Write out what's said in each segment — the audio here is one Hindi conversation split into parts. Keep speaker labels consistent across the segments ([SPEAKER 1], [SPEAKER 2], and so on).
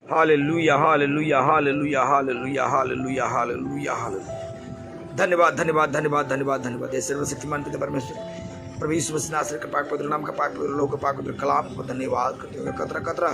[SPEAKER 1] Hallelujah hallelujah hallelujah hallelujah hallelujah hallelujah hallelujah. धन्यवाद धन्यवाद धन्यवाद धन्यवाद धन्यवाद हे सर्वशक्तिमान पिता परमेश्वर, प्रभु यीशु मसीह नासरी का पाक पवित्र नाम का पाक पवित्र लोह का पाक पवित्र कलाम को धन्यवाद करते हुए कतरा कतरा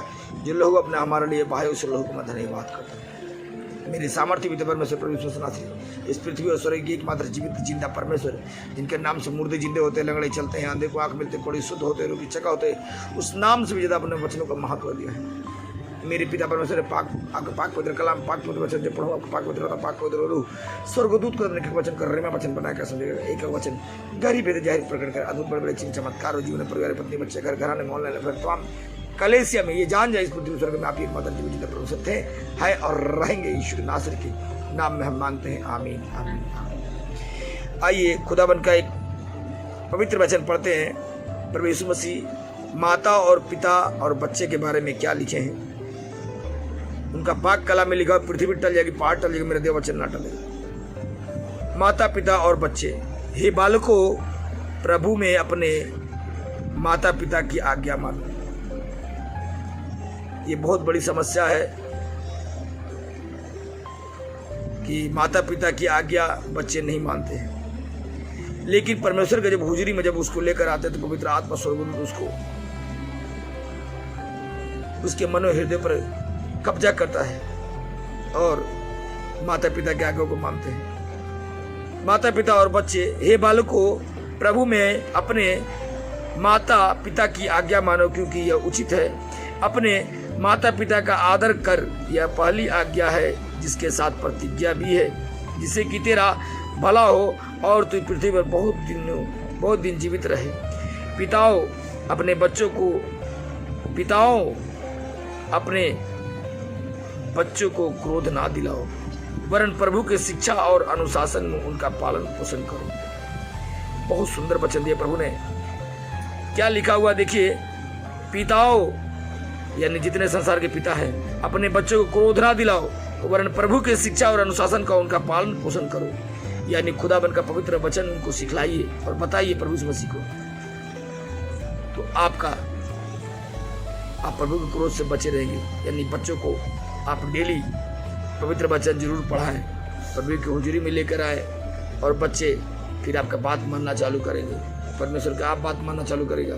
[SPEAKER 1] जो लोग अपने हमारे लिए भाई उस लोह को मैं धन्यवाद करता हूँ। मेरी सामर्थ्य पिता परमेश्वर, प्रभु यीशु मसीह नासरी इस पृथ्वी और स्वर्ग की एकमात्र जीवित जिंदा परमेश्वर, जिनके नाम से मुर्दे जिंदे होते, लंगड़े चलते हैं, आंधे को आंख मिलते, कोड़ी शुद्ध होते, रोगी चका होते, उस नाम से भी ज्यादा अपने वचनों का महत्व दिया है। मेरे पिता परमेश्वर पाक पवित्र कलाम, पाक पवित्र वचन जो पढ़ो, आपका पाक पवित्र, पाक पवित्र रूह स्वर्गदूत को अपने वचन कर रेमा वचन बनाया कर समझेगा। एक वचन गहरी भेद जाहिर प्रकट कर अद्भुत बड़े बड़े चिन्ह चमत्कार जीवन परिवार पत्नी बच्चे घर घराने मोहल्ले फिर तमाम कलेसिया में ये जान जाए इस पृथ्वी स्वर्ग में आप एक माता जीवित परमेश्वर थे, है और रहेंगे। यीशु नासरी के नाम में हम मांगते हैं, आमीन आमीन आमीन। आइए खुदाबंद का एक पवित्र वचन पढ़ते हैं। प्रभु यीशु मसीह माता और पिता और बच्चे के बारे में क्या लिखे हैं। उनका पाक कला में लिखा, पृथ्वी टल जाएगी, पहाड़ टल जाएगी, मेरा देव वचन ना टलेगा। माता पिता और बच्चे, हे बालकों प्रभु में अपने माता पिता की आज्ञा मानो। ये बहुत बड़ी समस्या है कि माता पिता की आज्ञा बच्चे नहीं मानते हैं, लेकिन परमेश्वर के जब हुजरी में जब उसको लेकर आते हैं तो पवित्र आत्मा स्वर्गदूत उसको उसके मनो हृदय पर कब्जा करता है और माता पिता की आज्ञा को मानते हैं। माता पिता और बच्चे, हे बालकों प्रभु में अपने माता पिता की आज्ञा मानो, क्योंकि यह उचित है। अपने माता पिता का आदर कर, यह पहली आज्ञा है जिसके साथ प्रतिज्ञा भी है, जिससे कि तेरा भला हो और तू पृथ्वी पर बहुत दिन जीवित रहे। पिताओं अपने बच्चों को क्रोध ना दिलाओ, वरन प्रभु के शिक्षा और अनुशासन में उनका पालन पोषण करो। बहुत सुंदर वचन दिया प्रभु ने। क्या लिखा हुआ देखिए, पिताओं यानी जितने संसार के पिता हैं, अपने बच्चों को क्रोध ना दिलाओ, वरन प्रभु के शिक्षा और अनुशासन का उनका पालन पोषण करो। यानी खुदाबंद का पवित्र वचन उनको सिखलाइए और बताइए प्रभु यीशु मसीह को, तो आप प्रभु के क्रोध से बचे रहेंगे। यानी बच्चों को आप डेली पवित्र वचन जरूर पढ़ाएं, प्रभु की हुजूरी में लेकर आए और बच्चे फिर आपका बात मानना चालू करेंगे, परमेश्वर का आप बात मानना चालू करेगा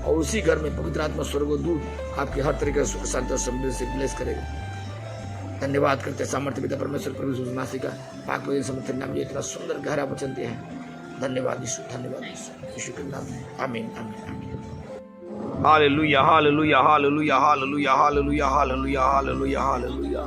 [SPEAKER 1] और उसी घर में पवित्र आत्मा स्वर्गदूत आपके हर तरीके से सुख शांति और समृद्धि से ब्लेस करेगा। धन्यवाद करते हैं सामर्थ्य पिता परमेश्वर, प्रभु यीशु मसीह का पाक पवित्र समर्थित नाम में इतना सुंदर गहरा वचन दिया है। धन्यवाद यीशु, धन्यवाद यीशु, यीशु के नाम में आमीन आमीन आमीन। Hallelujah hallelujah hallelujah hallelujah hallelujah hallelujah hallelujah hallelujah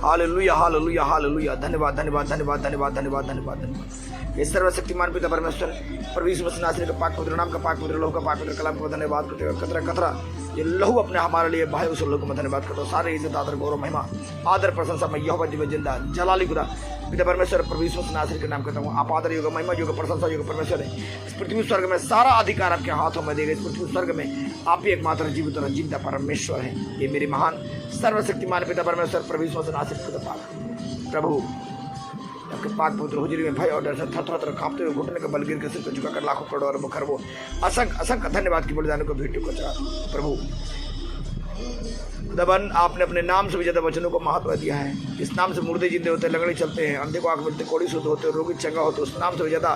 [SPEAKER 1] hallelujah hallelujah hallelujah. धन्यवाद धन्यवाद धन्यवाद धन्यवाद धन्यवाद धन्यवाद धन्यवाद ये सर्वशक्तिमान पिता परमेश्वर, प्रभु यीशु मसीह नासरी का पाक पवित्र नाम का पाक पवित्र लोह का पाक पवित्र कलाम को धन्यवाद करते हुए कतरा कतरा ये लहू अपने हमारे लिए भाई उस लोह को मैं धन्यवाद करता हूँ। सारे इज्जत आदर गौरव महिमा आदर प्रशंसा मैं यहोवा जीवन जिंदा जलाली खुदा पिता परमेश्वर, प्रभु यीशु मसीह नासरी के नाम करता हूँ। आप आदर योग महिमा योग प्रशंसा योग परमेश्वर है। इस पृथ्वी स्वर्ग में सारा अधिकार आपके हाथों में देगा। इस पृथ्वी स्वर्ग में आप ही एकमात्र जीवित और जिंदा परमेश्वर है। ये मेरे महान सर्वशक्तिमान पिता परमेश्वर, प्रभु यीशु मसीह नासरी का पाक प्रभु आपके पाक पुत्र हुजूरी में भय और डर से थर कांपते हुए घुटने का बल गिर के सिर को झुकाकर लाखों करोड़ और खरबों असंख्य धन्यवाद की बलिदानों को भेंट को चढ़ा। प्रभु खुदाबंद आपने अपने नाम से भी ज्यादा वचनों को महत्व दिया है। इस नाम से मुर्दे जिंदे होते, लंगड़े चलते हैं, अंधे को आंख मिलते, कोड़ी शुद्ध होते, रोगी चंगा होते, उस नाम से भी ज्यादा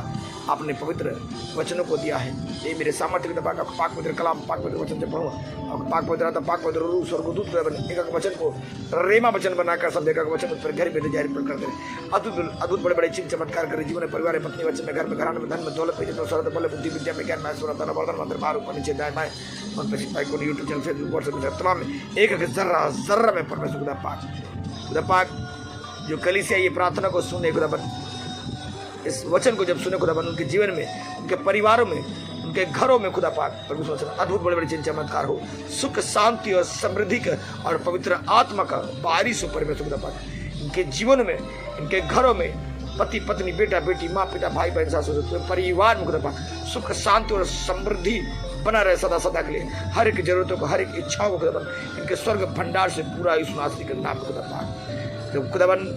[SPEAKER 1] आपने पवित्र वचनों को दिया है। ये मेरे सामर्थ्य के पाक पवित्र कलाम, पाक पवित्र वचन से पढ़ो, और पाक पवित्र आता पाक पवित्र रूह स्वर्गदूत एक वचन को रेमा वचन बनाकर समझेगा वचन उस पर घर में जाहिर कर दे। अद्भुत बड़े बड़े चिन्ह चमत्कार करे जीवन परिवार पत्नी बच्चे में घर में घराने में धन में दौलत में सरद बल बुद्धि विद्या में ज्ञान में ऐश्वर्य बर्तन मंदिर बाहर ऊपर नीचे दाएं बाएं मन पर सिपाही को यूट्यूब चैनल फेसबुक व्हाट्सएप तमाम एक जर्रा में परमेश्वर खुदा पाक जो कलीसिया ये प्रार्थना को सुने खुदाबंद, इस वचन को जब सुने खुदाबंद, उनके जीवन में, उनके परिवारों में, उनके घरों में खुदा पाक परमेश्वर अद्भुत बड़े बड़े चिन्ह चमत्कार हो, सुख शांति और समृद्धि का और पवित्र आत्मा का बारिश हो परमेश्वर खुदा पाक इनके जीवन में, इनके घरों में, पति पत्नी बेटा बेटी माँ पिता भाई बहन सासू परिवार में खुदा पाक सुख शांति और समृद्धि बना रहे सदा सदा के लिए। हर एक जरूरतों को, हर एक इच्छाओं को खुदाबंद इनके स्वर्ग भंडार से पूरा यीशु नासरी के नाम खुदा पाक जब खुदाबंद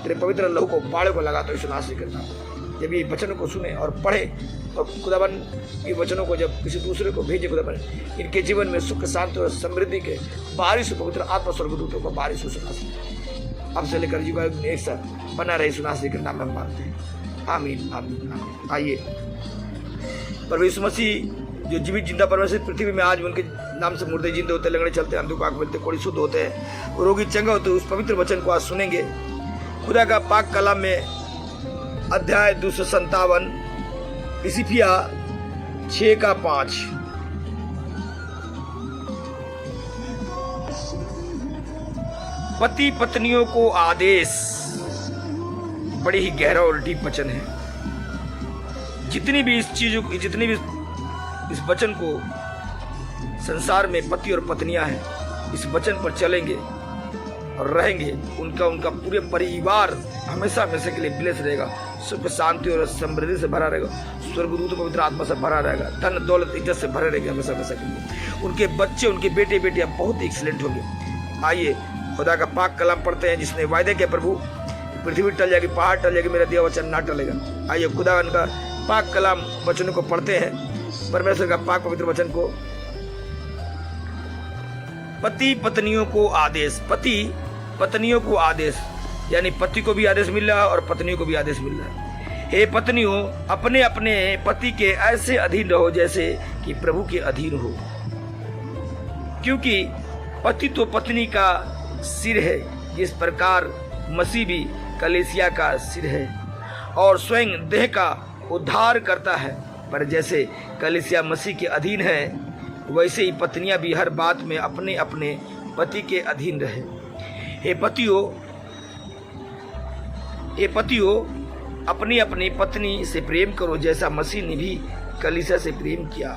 [SPEAKER 1] तेरे पवित्र लहू को बाड़ों को लगा तो यीशु नासरी के नाम जब ये वचनों को सुने और पढ़े और खुदावन ये वचनों को जब किसी दूसरे को भेजे, खुदावन इनके जीवन में सुख शांति और समृद्धि के बारिश पवित्र आत्मा स्वर्गदूतों को बारिश हो सुना अब से लेकर जीवन एक साथ बना रहे सुनासी के नाम में मानते हैं। आमीन आमीन आमीन। आइए प्रभु यीशु मसीह जो जीवित जिंदा परमेश्वर पृथ्वी में आज उनके नाम से मुर्दे जिंदे होते, लंगड़े चलते, अंधों को आंख मिलते, कोड़ी शुद्ध होते हैं, रोगी चंगा होते, उस पवित्र वचन को आज सुनेंगे। खुदा का पाक कलाम में अध्याय 257 इसिफिया 6:5 पति पत्नियों को आदेश, बड़ी ही गहरा और डीप वचन है। जितनी भी इस वचन को संसार में पति और पत्नियां हैं, इस वचन पर चलेंगे और रहेंगे, उनका पूरे परिवार हमेशा हमेशा के लिए ब्लेस रहेगा, सुख शांति और समृद्धि से भरा रहेगा, स्वर्गदूत पवित्र आत्मा से भरा रहेगा, धन दौलत इज्जत से भरे रहेंगे हमेशा हमेशा के लिए। उनके बच्चे, उनके बेटे बेटियां बहुत एक्सीलेंट होंगे। आइए खुदा का पाक कलाम पढ़ते हैं, जिसने वायदे किया प्रभु पृथ्वी टल जाएगी, पहाड़ टल जाएगी, मेरा दिया वचन ना टलेगा। आइए खुदा का पाक कलाम वचनों को पढ़ते हैं, परमेश्वर का पाक पवित्र वचन को। पति पत्नियों को आदेश, पति पत्नियों को आदेश, यानी पति को भी आदेश मिल रहा है और पत्नियों को भी आदेश मिल रहा है। हे पत्नियों, अपने अपने पति के ऐसे अधीन रहो जैसे कि प्रभु के अधीन हो, क्योंकि पति तो पत्नी का सिर है, जिस प्रकार मसीह भी कलीसिया का सिर है और स्वयं देह का उद्धार करता है। पर जैसे कलीसिया मसीह के अधीन है, वैसे ही पत्नियां भी हर बात में अपने अपने पति के अधीन रहे। हे पतियों, अपनी अपनी पत्नी से प्रेम करो, जैसा मसीह ने भी कलीसिया से प्रेम किया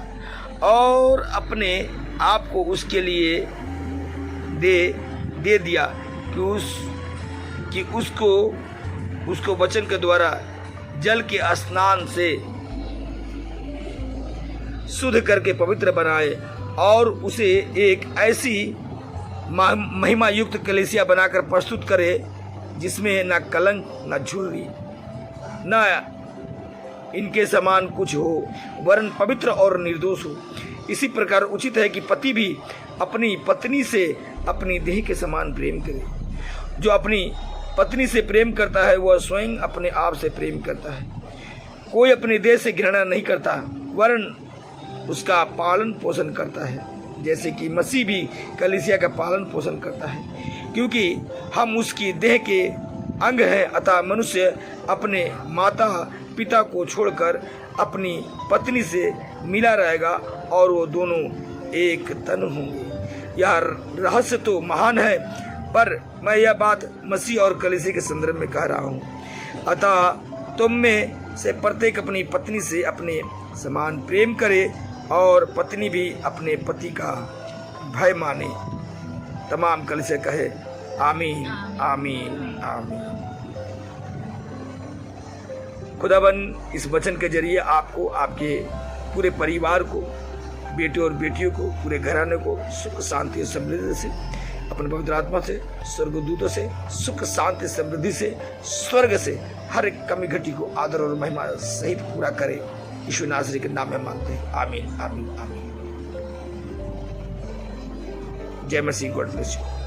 [SPEAKER 1] और अपने आप को उसके लिए दे दिया कि उसको वचन के द्वारा जल के स्नान से शुद्ध करके पवित्र बनाए और उसे एक ऐसी महिमा युक्त कलीसिया बनाकर प्रस्तुत करे जिसमें न कलंक, न झुर्री, न इनके समान कुछ हो, वरन पवित्र और निर्दोष हो। इसी प्रकार उचित है कि पति भी अपनी पत्नी से अपनी देह के समान प्रेम करे। जो अपनी पत्नी से प्रेम करता है वह स्वयं अपने आप से प्रेम करता है। कोई अपनी देह से घृणा नहीं करता, वरन उसका पालन पोषण करता है, जैसे कि मसीह भी कलीसिया का पालन पोषण करता है, क्योंकि हम उसकी देह के अंग हैं। अतः मनुष्य अपने माता पिता को छोड़कर अपनी पत्नी से मिला रहेगा और वो दोनों एक तन होंगे। यह रहस्य तो महान है, पर मैं यह बात मसीह और कलीसिया के संदर्भ में कह रहा हूँ। अतः तुम में से प्रत्येक अपनी पत्नी से अपने समान प्रेम करे और पत्नी भी अपने पति का भय माने। तमाम कलीसिया कहे आमीन आमीन आमीन। खुदावन इस वचन के जरिए आपको, आपके पूरे परिवार को, बेटे और बेटियों को, पूरे घराने को सुख शांति समृद्धि से, अपने पवित्र आत्मा से, स्वर्गदूतों से सुख शांति समृद्धि से, स्वर्ग से हर एक कमी घटी को आदर और महिमा सहित पूरा करे। यीशु नासरी के नाम में मांगते हैं, आमीन आमीन आमीन। जय मसीह, गॉड ब्लेस यू।